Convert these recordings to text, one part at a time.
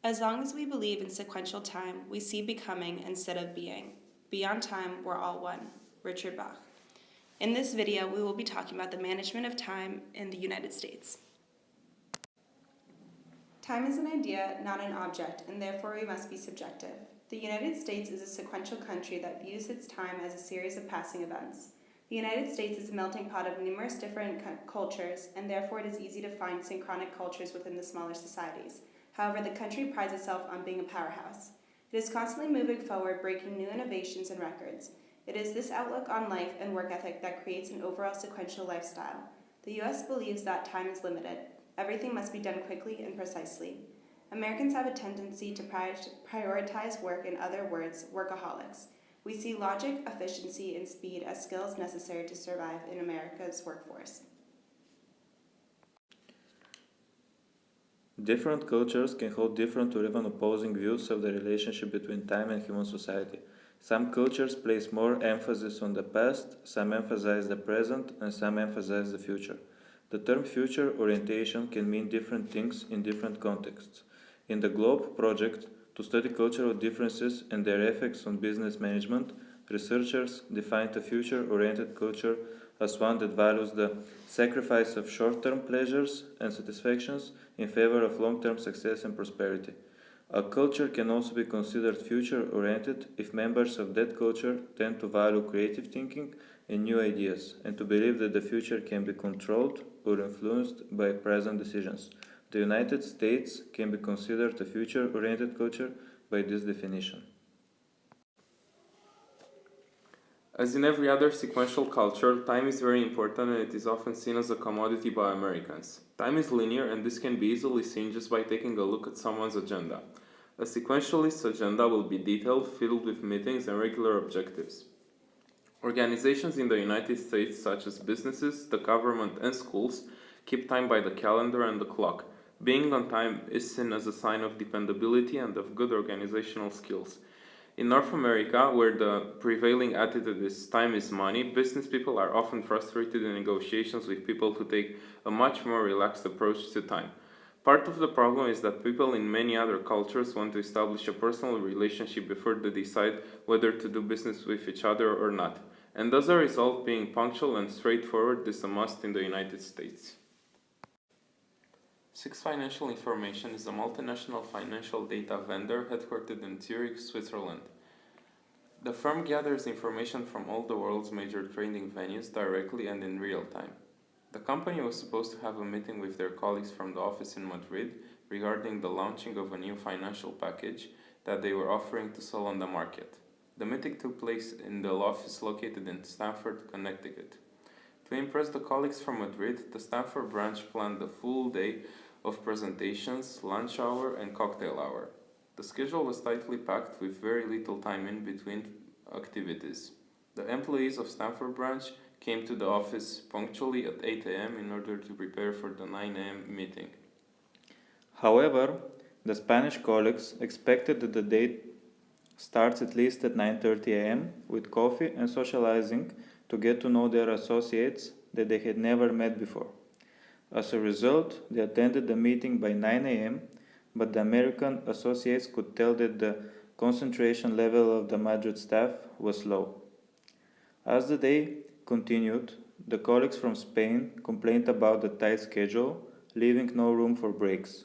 As long as we believe in sequential time, we see becoming instead of being. Beyond time, we're all one. Richard Bach. In this video, we will be talking about the management of time in the United States. Time is an idea, not an object, and therefore we must be subjective. The United States is a sequential country that views its time as a series of passing events. The United States is a melting pot of numerous different cultures, and therefore it is easy to find synchronic cultures within the smaller societies. However, the country prides itself on being a powerhouse. It is constantly moving forward, breaking new innovations and records. It is this outlook on life and work ethic that creates an overall sequential lifestyle. The U.S. believes that time is limited. Everything must be done quickly and precisely. Americans have a tendency to prioritize work, in other words, workaholics. We see logic, efficiency, and speed as skills necessary to survive in America's workforce. Different cultures can hold different or even opposing views of the relationship between time and human society. Some cultures place more emphasis on the past, some emphasize the present, and some emphasize the future. The term future orientation can mean different things in different contexts. In the GLOBE project, to study cultural differences and their effects on business management, researchers defined a future-oriented culture as one that values the sacrifice of short-term pleasures and satisfactions in favor of long-term success and prosperity. A culture can also be considered future-oriented if members of that culture tend to value creative thinking and new ideas, and to believe that the future can be controlled or influenced by present decisions. The United States can be considered a future-oriented culture by this definition. As in every other sequential culture, time is very important and it is often seen as a commodity by Americans. Time is linear and this can be easily seen just by taking a look at someone's agenda. A sequentialist's agenda will be detailed, filled with meetings and regular objectives. Organizations in the United States, such as businesses, the government, and schools, keep time by the calendar and the clock. Being on time is seen as a sign of dependability and of good organizational skills. In North America, where the prevailing attitude is time is money, business people are often frustrated in negotiations with people who take a much more relaxed approach to time. Part of the problem is that people in many other cultures want to establish a personal relationship before they decide whether to do business with each other or not. And as a result, being punctual and straightforward is a must in the United States. Six Financial Information is a multinational financial data vendor headquartered in Zurich, Switzerland. The firm gathers information from all the world's major trading venues directly and in real time. The company was supposed to have a meeting with their colleagues from the office in Madrid regarding the launching of a new financial package that they were offering to sell on the market. The meeting took place in the office located in Stamford, Connecticut. To impress the colleagues from Madrid, the Stamford branch planned a full day of presentations, lunch hour, and cocktail hour. The schedule was tightly packed with very little time in between activities. The employees of Stamford branch came to the office punctually at 8 a.m. in order to prepare for the 9 a.m. meeting. However, the Spanish colleagues expected that the day starts at least at 9:30 a.m. with coffee and socializing to get to know their associates that they had never met before. As a result, they attended the meeting by 9 a.m., but the American associates could tell that the concentration level of the Madrid staff was low. As the day continued, the colleagues from Spain complained about the tight schedule, leaving no room for breaks.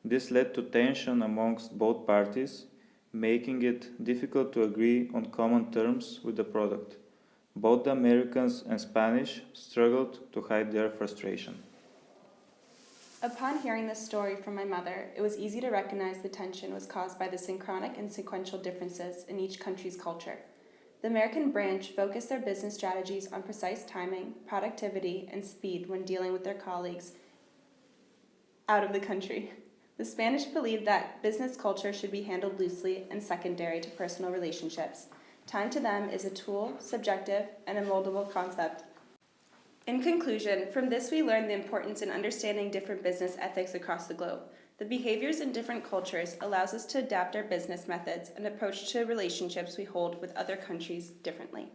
This led to tension amongst both parties, making it difficult to agree on common terms with the product. Both the Americans and Spanish struggled to hide their frustration. Upon hearing this story from my mother, it was easy to recognize the tension was caused by the synchronic and sequential differences in each country's culture. The American branch focused their business strategies on precise timing, productivity, and speed when dealing with their colleagues out of the country. The Spanish believed that business culture should be handled loosely and secondary to personal relationships. Time to them is a tool, subjective, and a moldable concept. In conclusion, from this we learn the importance in understanding different business ethics across the globe. The behaviors in different cultures allows us to adapt our business methods and approach to relationships we hold with other countries differently.